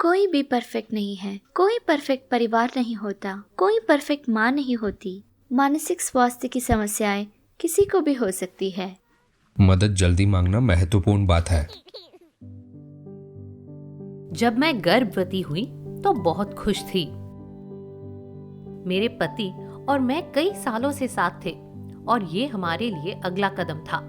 कोई भी परफेक्ट नहीं है, कोई परफेक्ट परिवार नहीं होता, कोई परफेक्ट माँ नहीं होती। मानसिक स्वास्थ्य की समस्याएं किसी को भी हो सकती है। मदद जल्दी मांगना महत्वपूर्ण बात है। जब मैं गर्भवती हुई तो बहुत खुश थी। मेरे पति और मैं कई सालों से साथ थे और ये हमारे लिए अगला कदम था।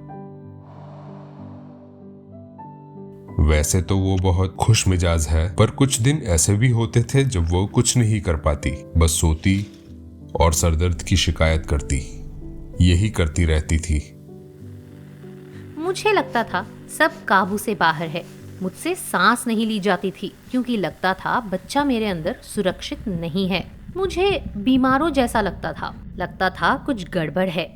वैसे तो वो बहुत खुश मिजाज है, पर कुछ दिन ऐसे भी होते थे जब वो कुछ नहीं कर पाती, बस सोती और सरदर्द की शिकायत करती। यही करती रहती थी। मुझे लगता था सब काबू से बाहर है। मुझसे सांस नहीं ली जाती थी क्योंकि लगता था बच्चा मेरे अंदर सुरक्षित नहीं है। मुझे बीमारों जैसा लगता था कुछ गड़बड़ है।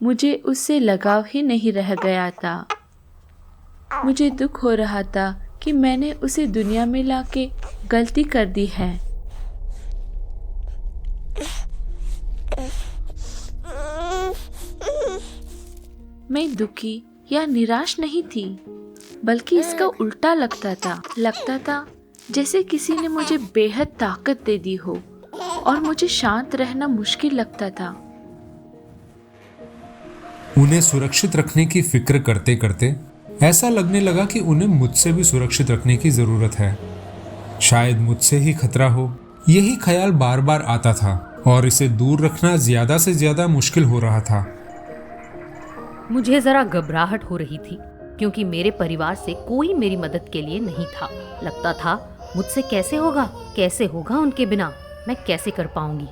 मुझे उससे लगाव ही नहीं रह गया था। मुझे दुख हो रहा था कि मैंने उसे दुनिया में लाके गलती कर दी है। मैं दुखी या निराश नहीं थी, बल्कि इसका उल्टा लगता था जैसे किसी ने मुझे बेहद ताकत दे दी हो और मुझे शांत रहना मुश्किल लगता था। उन्हें सुरक्षित रखने की फिक्र करते करते ऐसा लगने लगा कि उन्हें मुझसे भी सुरक्षित रखने की जरूरत है। शायद मुझसे ही खतरा हो। यही ख्याल बार बार आता था और इसे दूर रखना ज्यादा से ज्यादा मुश्किल हो रहा था। मुझे जरा घबराहट हो रही थी क्योंकि मेरे परिवार से कोई मेरी मदद के लिए नहीं था। लगता था मुझसे कैसे होगा उनके बिना, मैं कैसे कर पाऊंगी।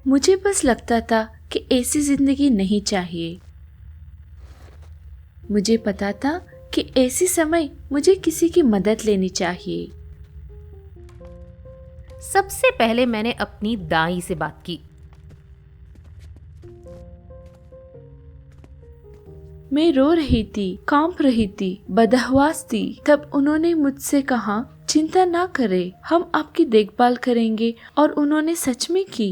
मुझे बस लगता था कि ऐसी जिंदगी नहीं चाहिए। मुझे पता था कि ऐसे समय मुझे किसी की मदद लेनी चाहिए। सबसे पहले मैंने अपनी दाई से बात की। मैं रो रही थी, कांप रही थी, बदहवास थी। तब उन्होंने मुझसे कहा, चिंता ना करें, हम आपकी देखभाल करेंगे। और उन्होंने सच में की।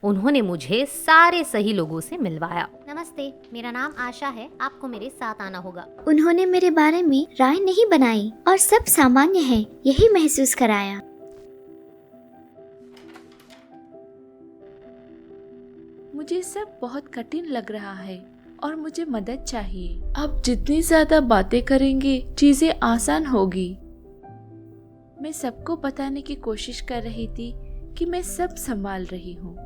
उन्होंने मुझे सारे सही लोगों से मिलवाया। नमस्ते, मेरा नाम आशा है, आपको मेरे साथ आना होगा। उन्होंने मेरे बारे में राय नहीं बनाई और सब सामान्य है यही महसूस कराया। मुझे सब बहुत कठिन लग रहा है और मुझे मदद चाहिए। अब जितनी ज्यादा बातें करेंगे चीजें आसान होगी। मैं सबको बताने की कोशिश कर रही थी कि मैं सब संभाल रही हूँ,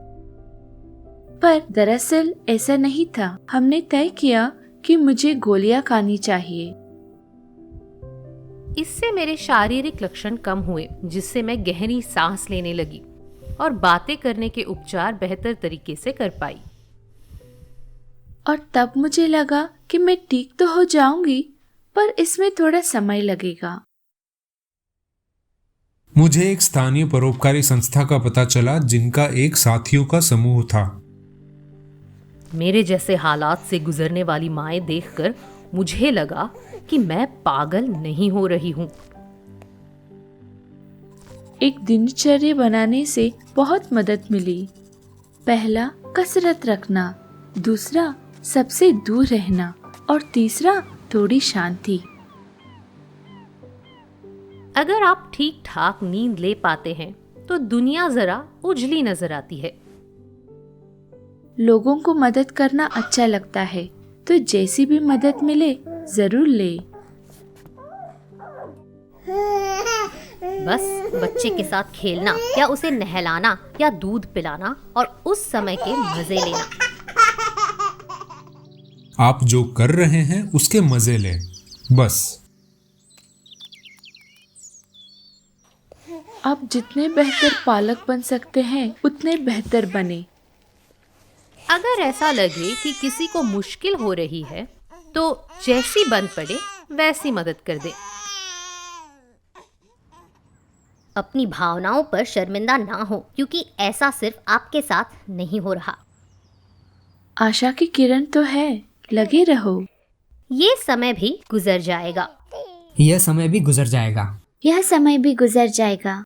पर दरअसल ऐसा नहीं था। हमने तय किया कि मुझे गोलियां खानी चाहिए। इससे मेरे शारीरिक लक्षण कम हुए, जिससे मैं गहरी सांस लेने लगी और बातें करने के उपचार बेहतर तरीके से कर पाई। और तब मुझे लगा कि मैं ठीक तो हो जाऊंगी, पर इसमें थोड़ा समय लगेगा। मुझे एक स्थानीय परोपकारी संस्था का पता चला, जिनका एक साथियों का समूह था। मेरे जैसे हालात से गुजरने वाली माएं देखकर मुझे लगा कि मैं पागल नहीं हो रही हूँ। एक दिनचर्या बनाने से बहुत मदद मिली। पहला, कसरत रखना। दूसरा, सबसे दूर रहना। और तीसरा, थोड़ी शांति। अगर आप ठीक ठाक नींद ले पाते हैं तो दुनिया जरा उजली नजर आती है। लोगों को मदद करना अच्छा लगता है, तो जैसी भी मदद मिले जरूर ले। बस बच्चे के साथ खेलना या उसे नहलाना या दूध पिलाना और उस समय के मजे लेना। आप जो कर रहे हैं उसके मजे लें, बस। आप जितने बेहतर पालक बन सकते हैं उतने बेहतर बने। अगर ऐसा लगे कि किसी को मुश्किल हो रही है तो जैसी बन पड़े वैसी मदद कर दे। अपनी भावनाओं पर शर्मिंदा ना हो, क्योंकि ऐसा सिर्फ आपके साथ नहीं हो रहा। आशा की किरण तो है, लगे रहो। ये समय भी गुजर जाएगा। यह समय भी गुजर जाएगा। यह समय भी गुजर जाएगा।